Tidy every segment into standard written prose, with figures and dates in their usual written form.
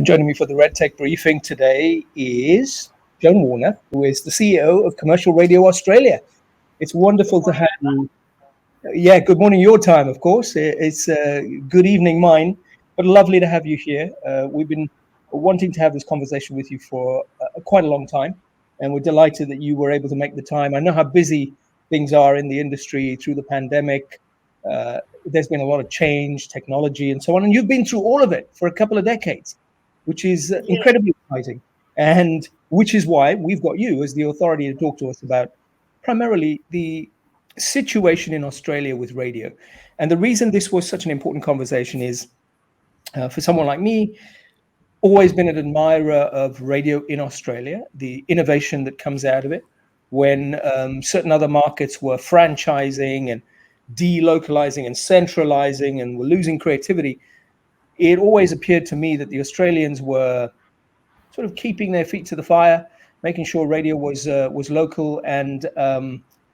joining me for the RedTech Briefing today is Joan Warner, who is the CEO of Commercial Radio Australia. It's wonderful to have you. Yeah, good morning your time, of course. It's good evening mine, but lovely to have you here. We've been wanting to have this conversation with you for quite a long time, and we're delighted that you were able to make the time. I know how busy things are in the industry through the pandemic. There's been a lot of change, technology, and so on, and you've been through all of it for a couple of decades, which is incredibly exciting, and which is why we've got you as the authority to talk to us about primarily the situation in Australia with radio. And the reason this was such an important conversation is for someone like me, always been an admirer of radio in Australia, the innovation that comes out of it when certain other markets were franchising and delocalizing and centralizing and were losing creativity. It always appeared to me that the Australians were sort of keeping their feet to the fire, making sure radio was local and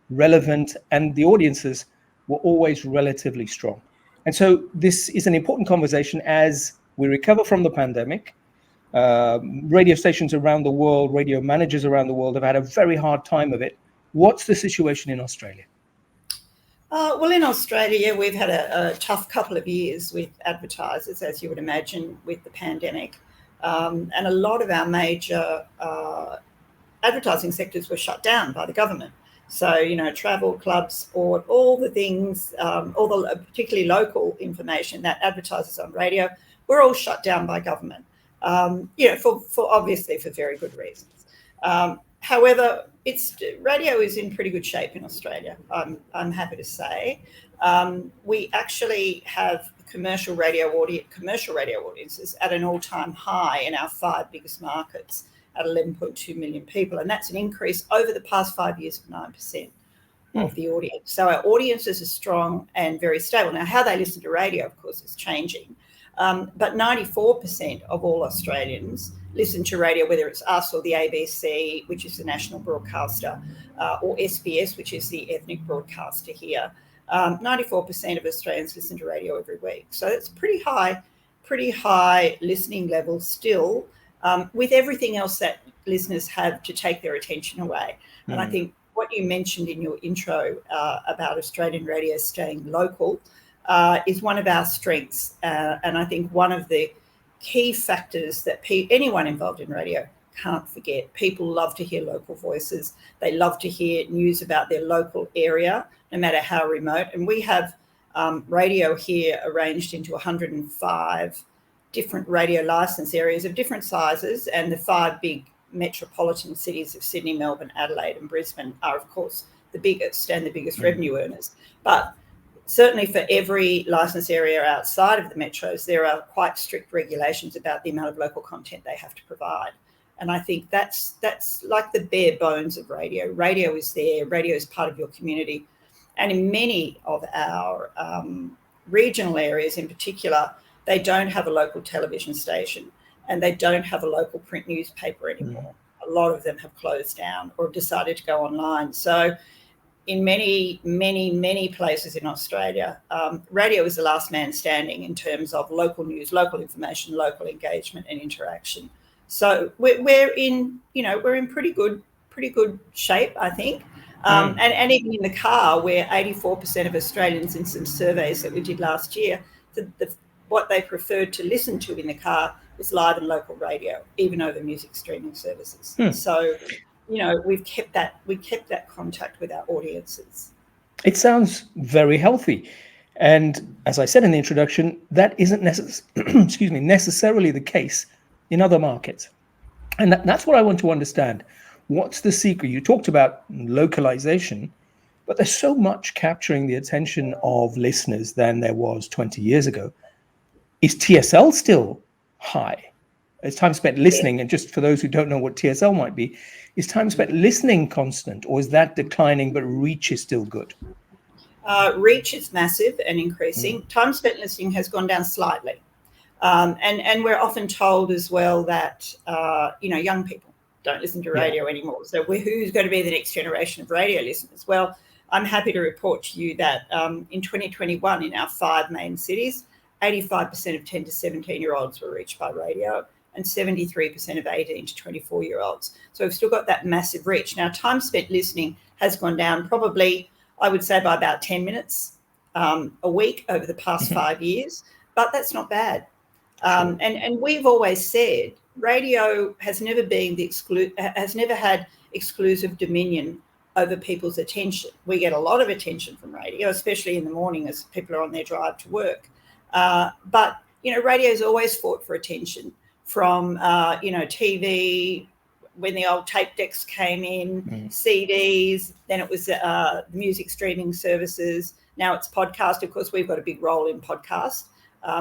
relevant, and the audiences were always relatively strong. And so this is an important conversation as we recover from the pandemic. Radio stations around the world, radio managers around the world have had a very hard time of it. What's the situation in Australia? Well, in Australia, we've had a tough couple of years with advertisers, as you would imagine, with the pandemic. And a lot of our major advertising sectors were shut down by the government. So, travel, clubs, sport, all the things, all the particularly local information that advertisers on radio were all shut down by government, for obviously for very good reasons. However, radio is in pretty good shape in Australia, I'm happy to say. We actually have commercial radio audiences at an all-time high in our 5 biggest markets at 11.2 million people. And that's an increase over the past 5 years of 9% of the audience. So our audiences are strong and very stable. Now, how they listen to radio, of course, is changing. But 94% of all Australians listen to radio, whether it's us or the ABC, which is the national broadcaster, or SBS, which is the ethnic broadcaster here. 94% of Australians listen to radio every week. So it's pretty high listening level still, with everything else that listeners have to take their attention away. And I think what you mentioned in your intro about Australian radio staying local is one of our strengths. And I think one of the key factors that anyone involved in radio can't forget. People love to hear local voices. They love to hear news about their local area, no matter how remote. And we have radio here arranged into 105 different radio license areas of different sizes. And the 5 big metropolitan cities of Sydney, Melbourne, Adelaide and Brisbane are, of course, the biggest and the biggest revenue earners. But certainly for every license area outside of the metros, there are quite strict regulations about the amount of local content they have to provide. And I think that's like the bare bones of radio. Radio is there. Radio is part of your community. And in many of our regional areas in particular, they don't have a local television station and they don't have a local print newspaper anymore. A lot of them have closed down or decided to go online. So in many, many, many places in Australia, radio is the last man standing in terms of local news, local information, local engagement and interaction. So we're in pretty good shape, I think. And even in the car, where 84% of Australians in some surveys that we did last year, what they preferred to listen to in the car was live and local radio, even over music streaming services. So, we kept that contact with our audiences. It sounds very healthy. And as I said in the introduction, that isn't necessarily the case in other markets. And that's what I want to understand. What's the secret? You talked about localization, but there's so much capturing the attention of listeners than there was 20 years ago. Is TSL still high? Is time spent listening, and just for those who don't know what TSL might be, is time spent listening constant, or is that declining but reach is still good? Reach is massive and increasing. Time spent listening has gone down slightly. And we're often told as well that, young people don't listen to radio anymore. So who's going to be the next generation of radio listeners? Well, I'm happy to report to you that in 2021, in our 5 main cities, 85% of 10 to 17-year-olds were reached by radio, and 73% of 18 to 24-year-olds. So we've still got that massive reach. Now, time spent listening has gone down probably, I would say, by about 10 minutes a week over the past 5 years, but that's not bad. And we've always said radio has never been has never had exclusive dominion over people's attention. We get a lot of attention from radio, especially in the morning as people are on their drive to work. But, radio's always fought for attention from, TV, when the old tape decks came in, CDs, then it was the music streaming services. Now it's podcast. Of course, we've got a big role in podcast,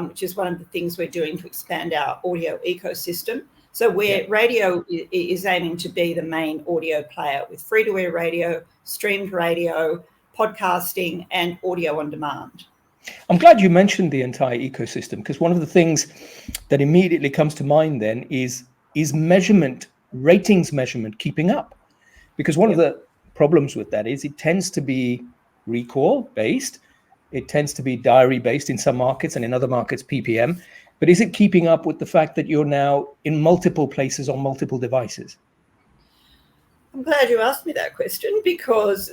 which is one of the things we're doing to expand our audio ecosystem. So radio is aiming to be the main audio player with free-to-air radio, streamed radio, podcasting, and audio on demand. I'm glad you mentioned the entire ecosystem, because one of the things that immediately comes to mind then is measurement, ratings measurement keeping up? Because one of the problems with that is it tends to be recall based. It tends to be diary based in some markets, and in other markets PPM. But is it keeping up with the fact that you're now in multiple places on multiple devices? I'm glad you asked me that question, because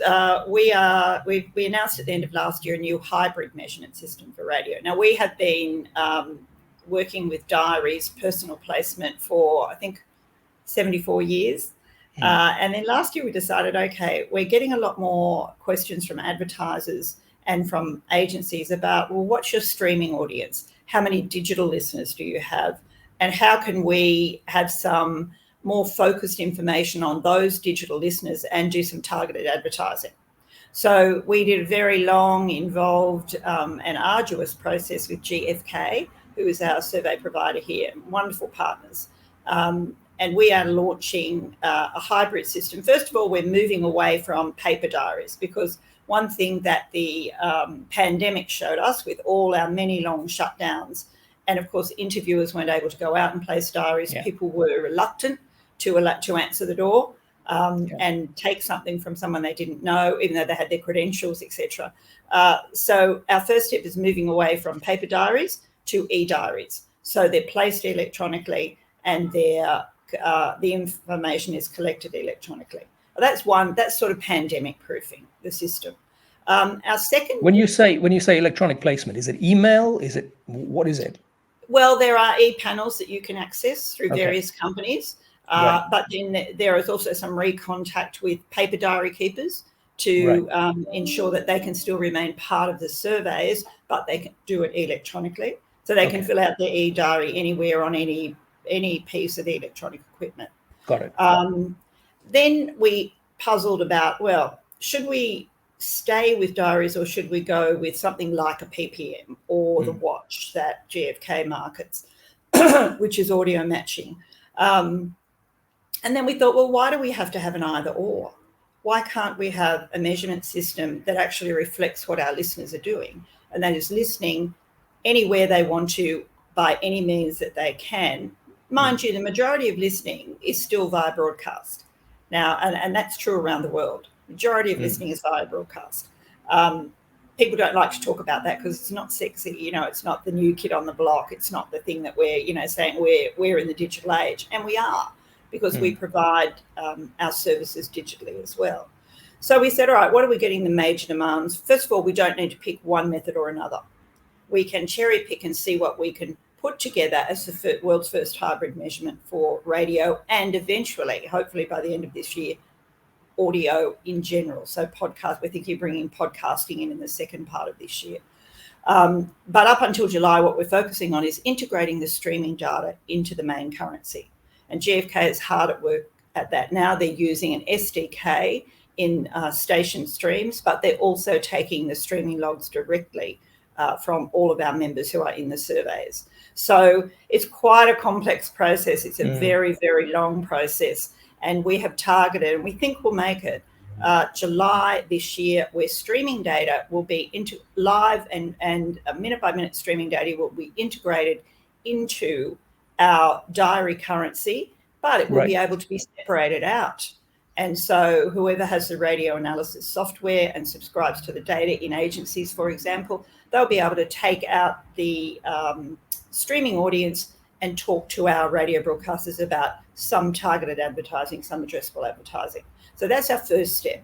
we announced at the end of last year a new hybrid measurement system for radio. Now, we have been working with diaries, personal placement for, I think, 74 years. And then last year we decided, okay, we're getting a lot more questions from advertisers and from agencies about, well, what's your streaming audience? How many digital listeners do you have? And how can we have some more focused information on those digital listeners and do some targeted advertising? So we did a very long, involved and arduous process with GfK, who is our survey provider here, wonderful partners. And we are launching a hybrid system. First of all, we're moving away from paper diaries, because one thing that the pandemic showed us, with all our many long shutdowns, and of course interviewers weren't able to go out and place diaries, people were reluctant to answer the door and take something from someone they didn't know, even though they had their credentials, etc. So our first step is moving away from paper diaries to e-diaries. So they're placed electronically, and the information is collected electronically. That's sort of pandemic proofing the system. Our second, when you say electronic placement, is it email? What is it? Well, there are e-panels that you can access through various companies, but then there is also some recontact with paper diary keepers to ensure that they can still remain part of the surveys, but they can do it electronically. So they can fill out their e-diary anywhere on any piece of electronic equipment. Got it. Then we puzzled about, well, should we stay with diaries or should we go with something like a PPM or the watch that GfK markets, which is audio matching? And then we thought, well, why do we have to have an either or? Why can't we have a measurement system that actually reflects what our listeners are doing? And that is listening anywhere they want to, by any means that they can. Mind you, the majority of listening is still via broadcast. Now, and that's true around the world. Majority of listening is via broadcast. People don't like to talk about that because it's not sexy. It's not the new kid on the block. It's not the thing that we're, saying we're in the digital age. And we are, because we provide our services digitally as well. So we said, all right, what are we getting the major demands? First of all, we don't need to pick one method or another. We can cherry pick and see what we can put together as the world's first hybrid measurement for radio, and eventually, hopefully by the end of this year, audio in general. So podcast, we're thinking of bringing podcasting in the second part of this year. But up until July, what we're focusing on is integrating the streaming data into the main currency. And GfK is hard at work at that now. They're using an SDK in station streams, but they're also taking the streaming logs directly from all of our members who are in the surveys. So it's quite a complex process. It's a very, very long process. And we have targeted, and we think we'll make it, July this year, where streaming data will be live and minute-by-minute streaming data will be integrated into our diary currency, but it will be able to be separated out. And so whoever has the radio analysis software and subscribes to the data in agencies, for example, they'll be able to take out the streaming audience and talk to our radio broadcasters about some targeted advertising, some addressable advertising. So that's our first step.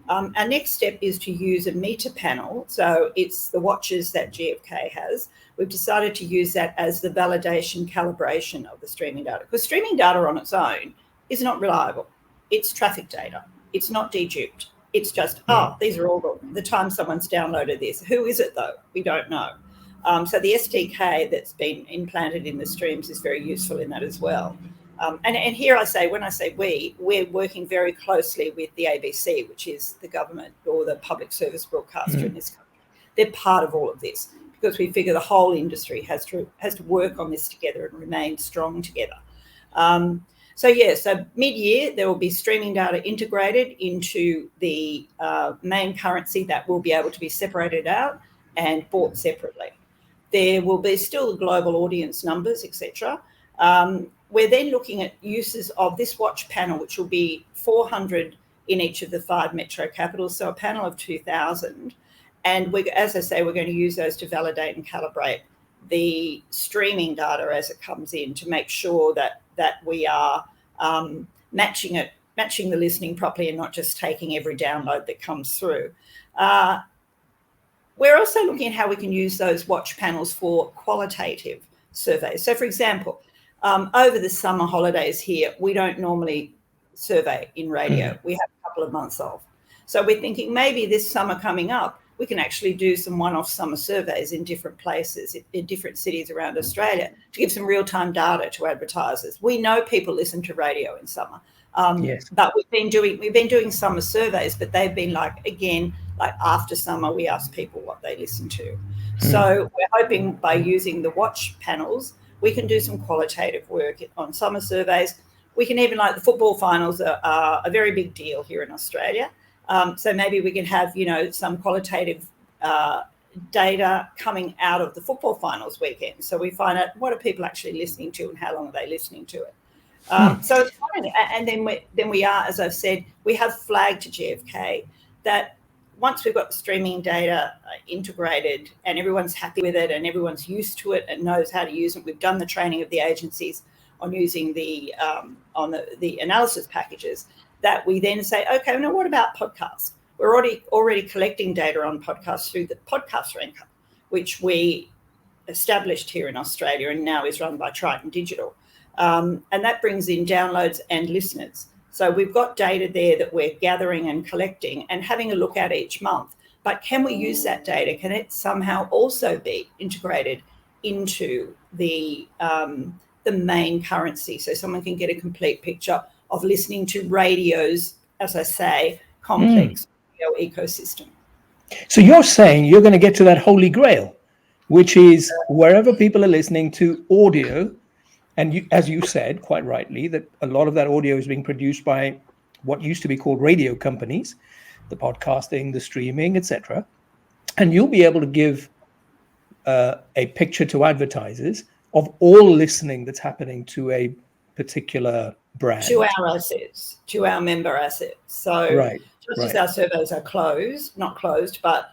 Our next step is to use a meter panel. So it's the watches that GfK has. We've decided to use that as the validation calibration of the streaming data, because streaming data on its own is not reliable. It's traffic data. It's not deduped. It's just, these are all the time someone's downloaded this. Who is it though? We don't know. So the SDK that's been implanted in the streams is very useful in that as well. And here when I say we're working very closely with the ABC, which is the government or the public service broadcaster in this country. They're part of all of this because we figure the whole industry has to work on this together and remain strong together. So mid-year, there will be streaming data integrated into the main currency that will be able to be separated out and bought separately. There will be still global audience numbers, etc. We're then looking at uses of this watch panel, which will be 400 in each of the 5 metro capitals, so a panel of 2,000. And as I say, we're going to use those to validate and calibrate the streaming data as it comes in to make sure that we are matching the listening properly and not just taking every download that comes through. We're also looking at how we can use those watch panels for qualitative surveys. So, for example, over the summer holidays here, we don't normally survey in radio. We have a couple of months off. So we're thinking maybe this summer coming up, we can actually do some one-off summer surveys in different places, in different cities around Australia to give some real-time data to advertisers. We know people listen to radio in summer. But we've been doing summer surveys, but they've been like after summer, we ask people what they listen to. So we're hoping by using the watch panels, we can do some qualitative work on summer surveys. We can even, like the football finals are a very big deal here in Australia. So maybe we can have, some qualitative data coming out of the football finals weekend. So we find out what are people actually listening to and how long are they listening to it. So it's fine. And then we are, as I've said, we have flagged to GfK that once we've got the streaming data integrated and everyone's happy with it and everyone's used to it and knows how to use it, we've done the training of the agencies on using the analysis packages, that we then say, okay, now what about podcasts? We're already collecting data on podcasts through the podcast ranker, which we established here in Australia and now is run by Triton Digital. And that brings in downloads and listeners. So we've got data there that we're gathering and collecting and having a look at each month. But can we use that data? Can it somehow also be integrated into the main currency so someone can get a complete picture of listening to radio's, as I say, complex radio ecosystem? So you're saying you're going to get to that Holy Grail, which is wherever people are listening to audio. And you, as you said, quite rightly, that a lot of that audio is being produced by what used to be called radio companies, the podcasting, the streaming, etc. And you'll be able to give a picture to advertisers of all listening that's happening to a particular brand. To our assets, to our member assets. So as our surveys are not closed, but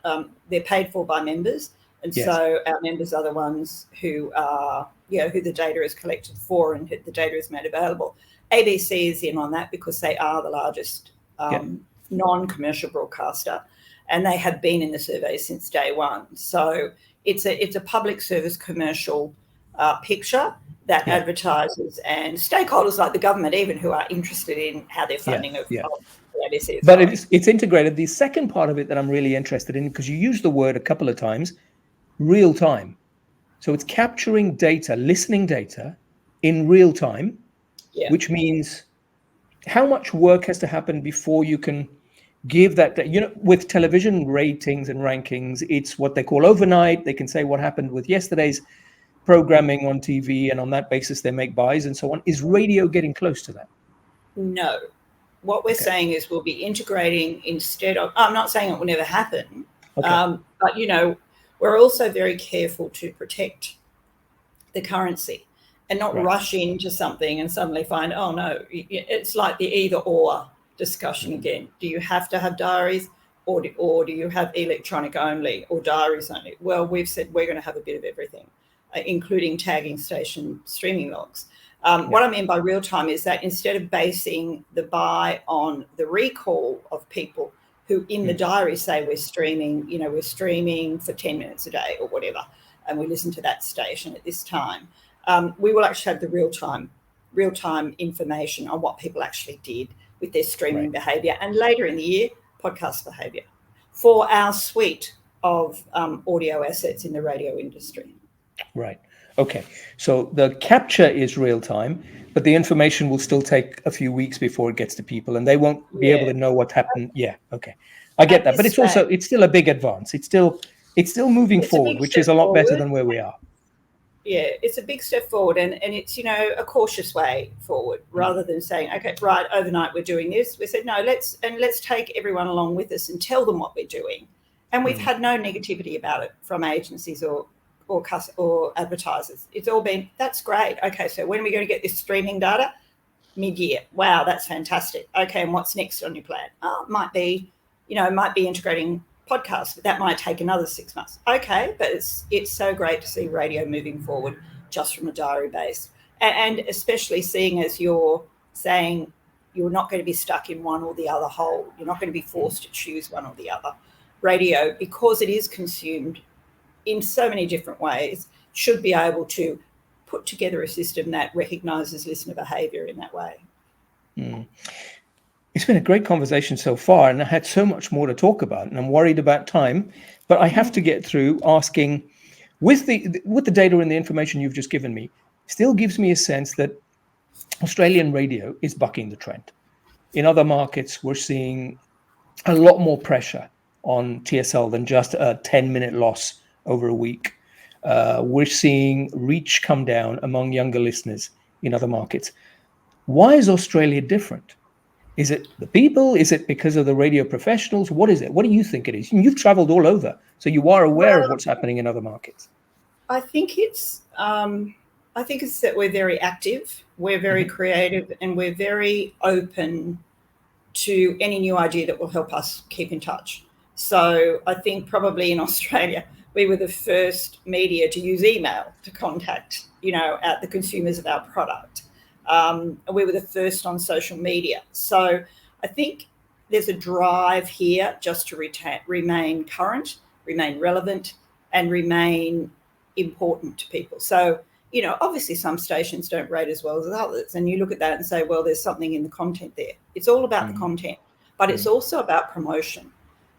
they're paid for by members. And so our members are the ones who are, who the data is collected for and who the data is made available. ABC is in on that because they are the largest non-commercial broadcaster, and they have been in the survey since day one. So it's a public service commercial picture that advertisers and stakeholders like the government even who are interested in how their funding of the ABC is But going. it's integrated. The second part of it that I'm really interested in, because you used the word a couple of times, real time. So it's capturing data, listening data in real time, which means how much work has to happen before you can give that, with television ratings and rankings, it's what they call overnight. They can say what happened with yesterday's programming on TV, and on that basis, they make buys and so on. Is radio getting close to that? No. What we're saying is we'll be integrating instead of, I'm not saying it will never happen, but, we're also very careful to protect the currency and not rush into something and suddenly find, oh, no, it's like the either or discussion again. Do you have to have diaries or do you have electronic only or diaries only? Well, we've said we're going to have a bit of everything. including tagging station streaming logs. What I mean by real time is that instead of basing the buy on the recall of people who in the diary say we're streaming for 10 minutes a day or whatever, and we listen to that station at this time, we will actually have the real-time information on what people actually did with their streaming behaviour, and later in the year, podcast behaviour for our suite of audio assets in the radio industry. Right. Okay. So the capture is real time, but the information will still take a few weeks before it gets to people, and they won't be able to know what happened. Yeah. Okay. I get that, but it's still a big advance. It's still moving forward, which is a lot better than where we are. Yeah, it's a big step forward, and it's a cautious way forward, rather than saying, okay, right, overnight we're doing this. We said no, let's take everyone along with us and tell them what we're doing, and we've had no negativity about it from agencies or advertisers. It's all been, that's great. Okay, so when are we going to get this streaming data? Mid-year. Wow, that's fantastic. Okay, and what's next on your plan? Oh, it might be integrating podcasts, but that might take another 6 months. Okay, but it's so great to see radio moving forward just from a diary base, and especially seeing as you're saying you're not going to be stuck in one or the other hole. You're not going to be forced to choose one or the other. Radio, because it is consumed in so many different ways, should be able to put together a system that recognises listener behaviour in that way. It's been a great conversation so far, and I had so much more to talk about, and I'm worried about time, but I have to get through asking, with the data and the information you've just given me, still gives me a sense that Australian radio is bucking the trend. In other markets, we're seeing a lot more pressure on TSL than just a 10-minute loss over a week. We're seeing reach come down among younger listeners in other markets. Why is Australia different? Is it the people? Is it because of the radio professionals? What is it? What do you think it is? You've traveled all over, so you are aware of what's happening in other markets. I think it's that we're very active, we're very creative, and we're very open to any new idea that will help us keep in touch. So I think probably in Australia, we were the first media to use email to contact, the consumers of our product. We were the first on social media. So I think there's a drive here just to remain current, remain relevant, and remain important to people. So, obviously some stations don't rate as well as others. And you look at that and say, well, there's something in the content there. It's all about the content, but it's also about promotion.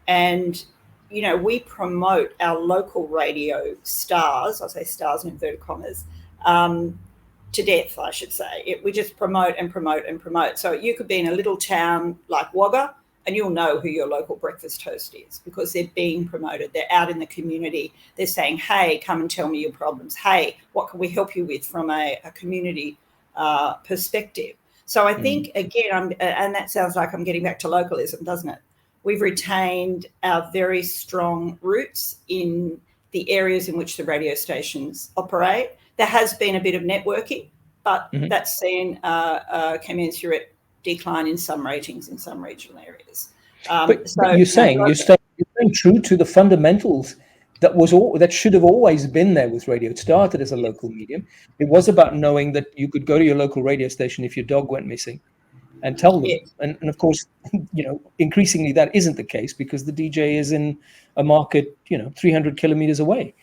And, we promote our local radio stars, I say stars in inverted commas, to death, I should say. We just promote and promote and promote. So you could be in a little town like Wagga and you'll know who your local breakfast host is because they're being promoted. They're out in the community. They're saying, hey, come and tell me your problems. Hey, what can we help you with from a community perspective? So I think, again, and that sounds like I'm getting back to localism, doesn't it? We've retained our very strong roots in the areas in which the radio stations operate. There has been a bit of networking, but that's seen a commensurate decline in some ratings in some regional areas. But you're saying true to the fundamentals that should have always been there with radio. It started as a local medium. It was about knowing that you could go to your local radio station if your dog went missing and tell them. And of course, increasingly that isn't the case because the DJ is in a market, 300 kilometers away.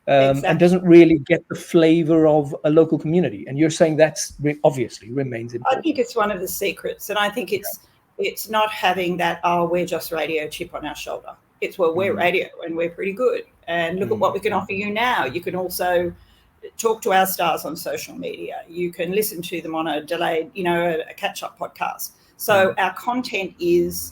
And doesn't really get the flavor of a local community. And you're saying that's obviously remains important. I think it's one of the secrets. And I think it's not having that, we're just radio chip on our shoulder. It's, we're radio and we're pretty good. And look at what we can offer you now. You can also talk to our stars on social media. You can listen to them on a delayed, a catch-up podcast. So our content is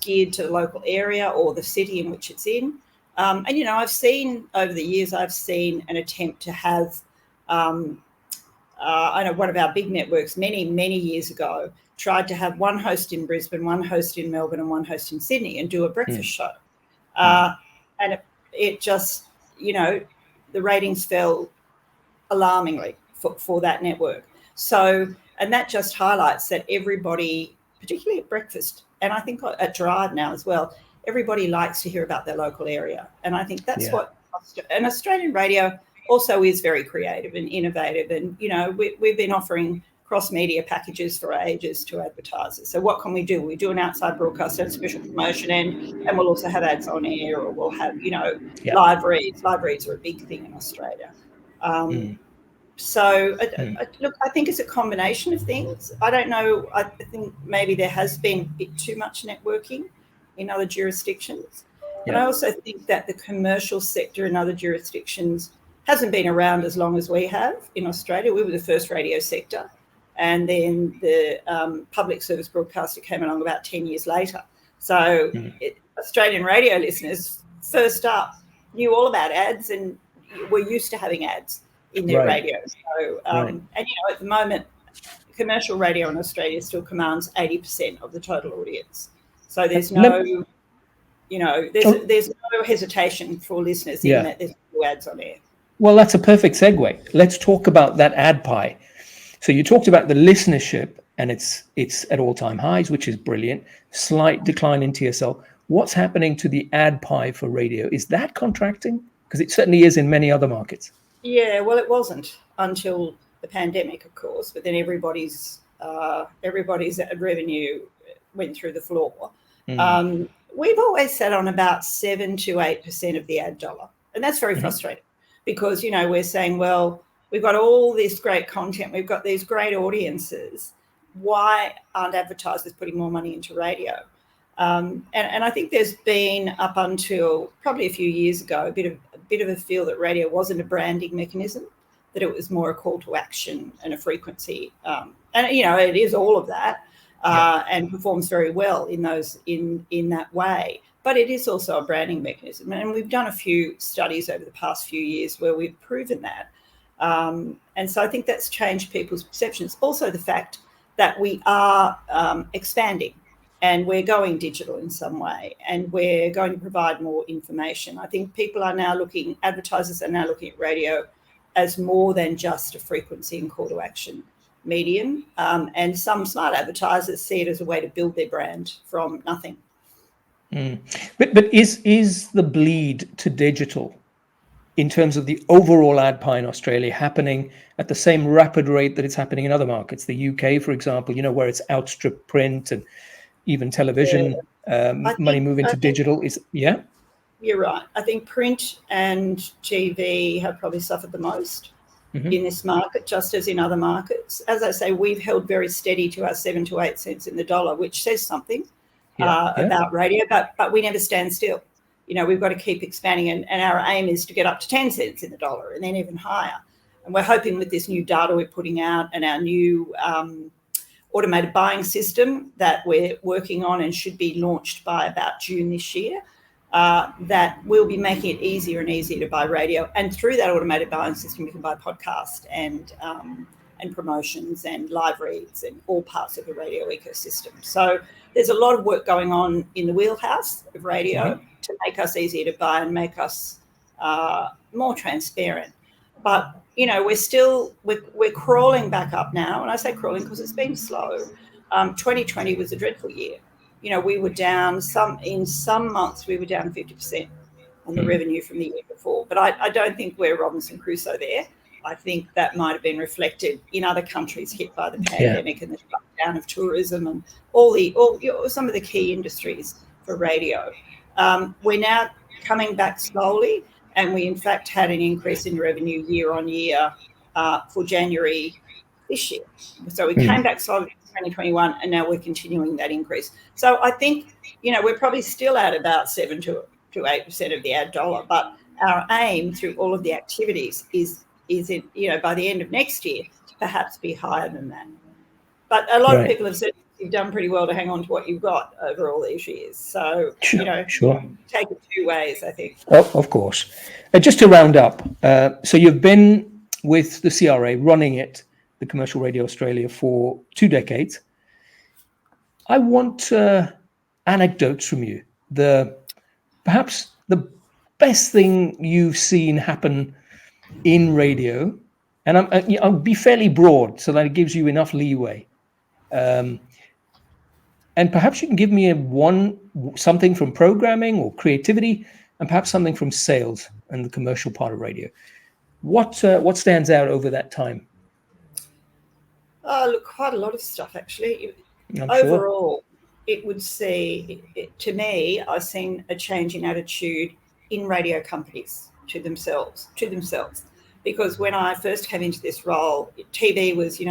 geared to the local area or the city in which it's in. And, I've seen over the years, an attempt to have, I know one of our big networks many, many years ago tried to have one host in Brisbane, one host in Melbourne and one host in Sydney and do a breakfast show. And it just, the ratings fell alarmingly for that network. So, and that just highlights that everybody, particularly at breakfast, and I think at Drive now as well, everybody likes to hear about their local area. And I think that's what an Australian radio, also is very creative and innovative. And, we've been offering cross-media packages for ages to advertisers. So what can we do? We do an outside broadcast and special promotion, and we'll also have ads on air, or we'll have, live reads. Live reads are a big thing in Australia. So, look, I think it's a combination of things. I don't know. I think maybe there has been a bit too much networking in other jurisdictions. But I also think that the commercial sector in other jurisdictions hasn't been around as long as we have in Australia. We were the first radio sector. And then the public service broadcaster came along about 10 years later. So Australian radio listeners, first up, knew all about ads and were used to having ads in their radio. So, and, at the moment, commercial radio in Australia still commands 80% of the total audience. So there's no, there's no hesitation for listeners in that there's no ads on air. Well, that's a perfect segue. Let's talk about that ad pie. So you talked about the listenership, and it's at all-time highs, which is brilliant. Slight decline in TSL. What's happening to the ad pie for radio? Is that contracting? Because it certainly is in many other markets. Yeah, well, it wasn't until the pandemic, of course, but then everybody's revenue went through the floor. We've always sat on about 7 to 8% of the ad dollar, and that's very frustrating because, we're saying, well, we've got all this great content. We've got these great audiences. Why aren't advertisers putting more money into radio? And I think there's been, up until probably a few years ago, a bit of a feel that radio wasn't a branding mechanism, that it was more a call to action and a frequency. And it is all of that, and performs very well in that way. But it is also a branding mechanism, and we've done a few studies over the past few years where we've proven that. And so I think that's changed people's perceptions. Also the fact that we are expanding and we're going digital in some way, and we're going to provide more information. I think advertisers are now looking at radio as more than just a frequency and call to action medium. And some smart advertisers see it as a way to build their brand from nothing. But is the bleed to digital in terms of the overall ad pie in Australia happening at the same rapid rate that it's happening in other markets? The UK, for example, where it's outstripped print and even television, money moving to digital is, You're right. I think print and TV have probably suffered the most in this market, just as in other markets. As I say, we've held very steady to our 7 to 8 cents in the dollar, which says something about radio, but we never stand still. We've got to keep expanding, and our aim is to get up to 10 cents in the dollar and then even higher. And we're hoping with this new data we're putting out and our new automated buying system that we're working on and should be launched by about June this year, that we'll be making it easier and easier to buy radio. And through that automated buying system, you can buy podcast and promotions and live reads and all parts of the radio ecosystem. So there's a lot of work going on in the wheelhouse of radio to make us easier to buy and make us more transparent. But, we're crawling back up now. And I say crawling because it's been slow. 2020 was a dreadful year. We were down in some months, we were down 50% on the revenue from the year before. But I don't think we're Robinson Crusoe there. I think that might have been reflected in other countries hit by the pandemic and the shutdown of tourism and some of the key industries for radio. We're now coming back slowly, and we in fact had an increase in revenue year on year for January this year. So we came back slowly in 2021, and now we're continuing that increase. So I think, we're probably still at about 7 to 8% of the ad dollar, but our aim through all of the activities is by the end of next year to perhaps be higher than that. But a lot of people have said you've done pretty well to hang on to what you've got over all these years. So, take it two ways, I think. Oh, of course. Just to round up, so you've been with the CRA running it, the Commercial Radio Australia, for 2 decades. I want anecdotes from you. Perhaps the best thing you've seen happen in radio, and I'll be fairly broad so that it gives you enough leeway. And perhaps you can give me something from programming or creativity, and perhaps something from sales and the commercial part of radio. What stands out over that time? Look, quite a lot of stuff actually. I'm Overall, it would see, to me, I've seen a change in attitude in radio companies to themselves. Because when I first came into this role, TV was,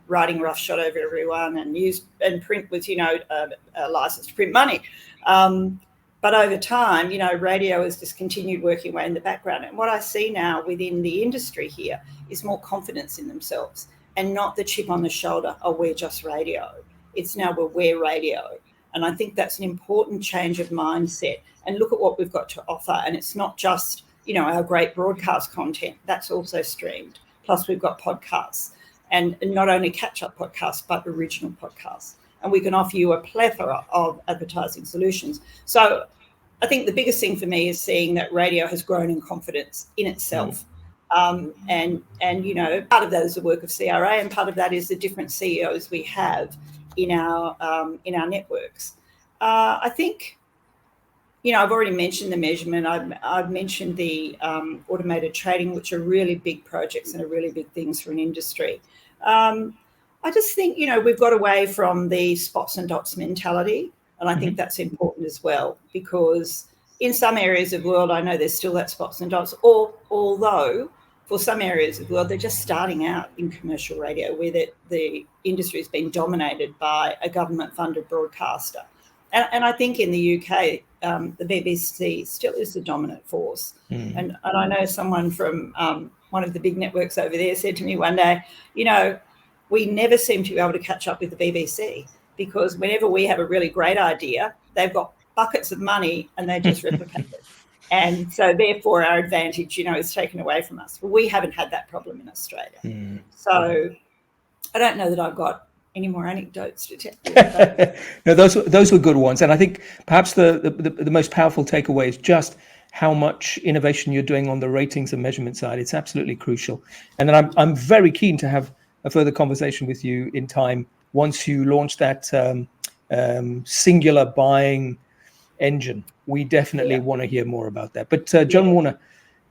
riding roughshod over everyone, and news and print was, a license to print money. But over time, radio has just continued working away in the background. And what I see now within the industry here is more confidence in themselves, and not the chip on the shoulder, oh, we're just radio. It's now we're radio. And I think that's an important change of mindset. And look at what we've got to offer. And it's not just, our great broadcast content. That's also streamed. Plus we've got podcasts, and not only catch-up podcasts, but original podcasts. And we can offer you a plethora of advertising solutions. So I think the biggest thing for me is seeing that radio has grown in confidence in itself. And part of that is the work of CRA, and part of that is the different CEOs we have in our networks. I think, I've already mentioned the measurement. I've mentioned the automated trading, which are really big projects and are really big things for an industry. I just think, we've got away from the spots and dots mentality, and I think that's important as well, because in some areas of the world, I know there's still that spots and dots, although for some areas of the world, they're just starting out in commercial radio, where the industry has been dominated by a government-funded broadcaster. And I think in the UK, the BBC still is the dominant force. And I know someone from one of the big networks over there said to me one day, we never seem to be able to catch up with the BBC, because whenever we have a really great idea, they've got buckets of money and they just replicate it. And so therefore our advantage, is taken away from us. Well, we haven't had that problem in Australia. So I don't know that I've got any more anecdotes to tell you. No, those were good ones. And I think perhaps the most powerful takeaway is just how much innovation you're doing on the ratings and measurement side. It's absolutely crucial. And then I'm very keen to have a further conversation with you in time once you launch that singular buying engine. We definitely want to hear more about that. But Joan Warner,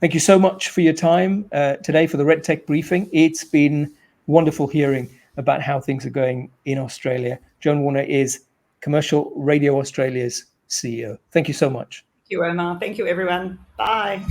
thank you so much for your time today for the RedTech Briefing. It's been wonderful hearing about how things are going in Australia. Joan Warner is Commercial Radio Australia's CEO. Thank you so much. Thank you, Omar. Thank you, everyone. Bye.